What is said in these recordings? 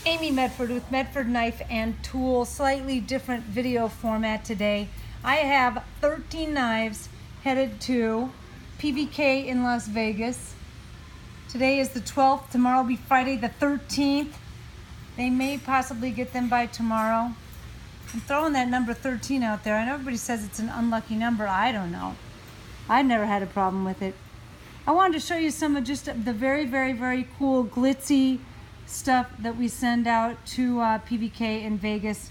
Amy Medford with Medford Knife and Tool, slightly different video format today. I have 13 knives headed to PVK in Las Vegas. Today is the 12th, tomorrow will be Friday the 13th. They may possibly get them by tomorrow. I'm throwing that number 13 out there. I know everybody says it's an unlucky number. I don't know. I've never had a problem with it. I wanted to show you some of just the very, very, very cool glitzy stuff that we send out to PVK in Vegas,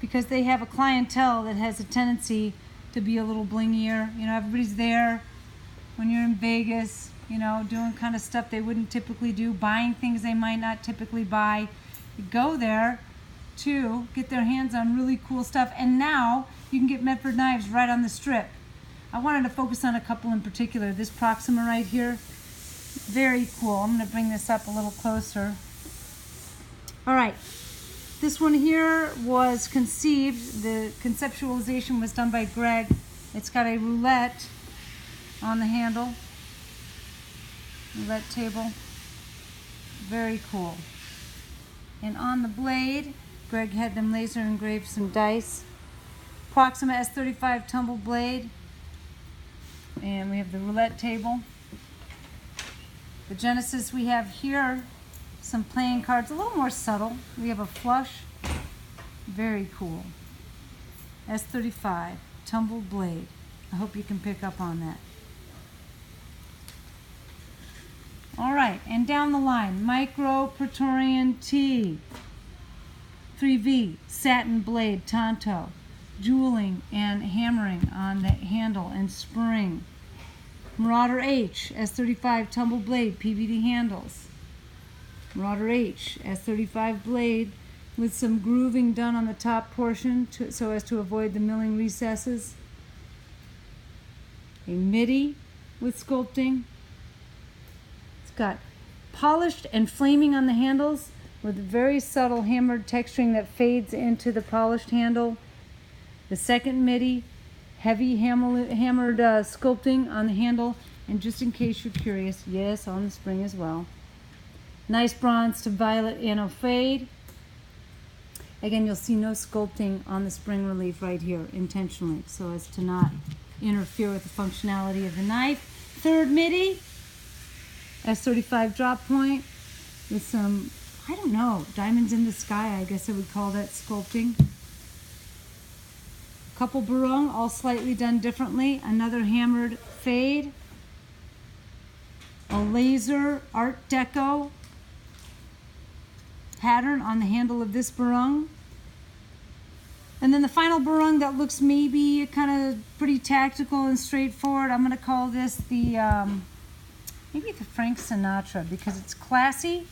because they have a clientele that has a tendency to be a little blingier. You know, everybody's there when you're in Vegas, you know, doing kind of stuff they wouldn't typically do, buying things they might not typically buy. You go there to get their hands on really cool stuff, and now you can get Medford knives right on the strip. I wanted to focus on a couple in particular. This Proxima right here, very cool. I'm going to bring this up a little closer. All right, this one here was conceived, the conceptualization was done by Greg. It's got a roulette on the handle, roulette table, very cool. And on the blade, Greg had them laser engraved some dice. Proxima S35 tumble blade, and we have the roulette table. The Genesis we have here, some playing cards, a little more subtle. We have a flush, very cool. S35, tumbled blade. I hope you can pick up on that. All right, and down the line, Micro Praetorian T, 3V, satin blade, Tonto, jeweling and hammering on the handle and spring. Marauder-H, S35 tumble blade, PVD handles. Marauder-H, S35 blade with some grooving done on the top portion so as to avoid the milling recesses. A Midi with sculpting. It's got polished and flaming on the handles with very subtle hammered texturing that fades into the polished handle. The second Midi, heavy hammered sculpting on the handle, and just in case you're curious, yes, on the spring as well. Nice bronze to violet anno fade. Again, you'll see no sculpting on the spring relief right here intentionally, so as to not interfere with the functionality of the knife. Third Midi, S35 drop point with some, I don't know, diamonds in the sky, I guess I would call that sculpting. Couple Burung, all slightly done differently. Another hammered fade. A laser Art Deco pattern on the handle of this Burung. And then the final Burung that looks maybe kind of pretty tactical and straightforward. I'm going to call this the, maybe the Frank Sinatra, because it's classy,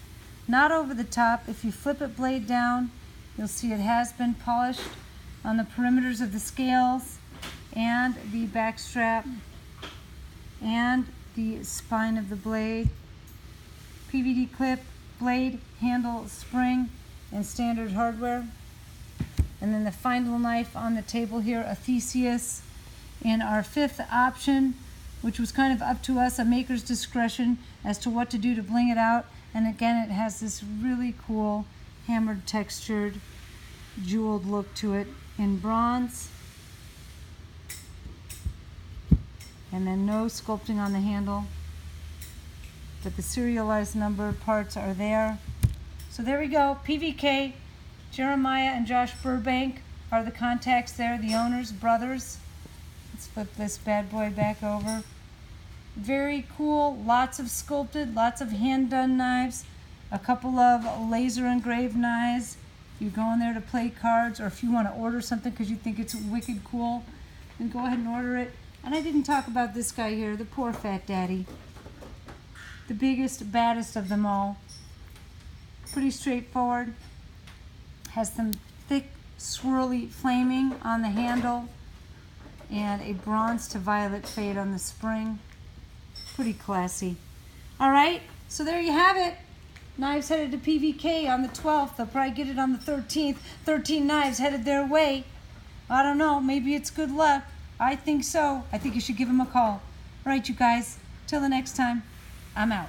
not over the top. If you flip it blade down, you'll see it has been polished on the perimeters of the scales and the back strap and the spine of the blade. PVD clip, blade, handle, spring, and standard hardware. And then the final knife on the table here, a Theseus. And our fifth option, which was kind of up to us, a maker's discretion as to what to do to bling it out. And again, it has this really cool hammered, textured, jeweled look to it in bronze. And then no sculpting on the handle, but the serialized number parts are there. So there we go. PVK, Jeremiah and Josh Burbank are the contacts there, the owners, brothers. Let's flip this bad boy back over. Very cool, lots of sculpted, lots of hand-done knives, a couple of laser engraved knives. If you go in there to play cards, or if you want to order something because you think it's wicked cool, then go ahead and order it. And I didn't talk about this guy here, the poor fat daddy. The biggest, baddest of them all. Pretty straightforward. Has some thick, swirly flaming on the handle and a bronze to violet fade on the spring. Pretty classy. All right, so there you have it. Knives headed to PVK on the 12th. They'll probably get it on the 13th. 13 knives headed their way. I don't know, maybe it's good luck. I think so. I think you should give them a call. All right, you guys, till the next time, I'm out.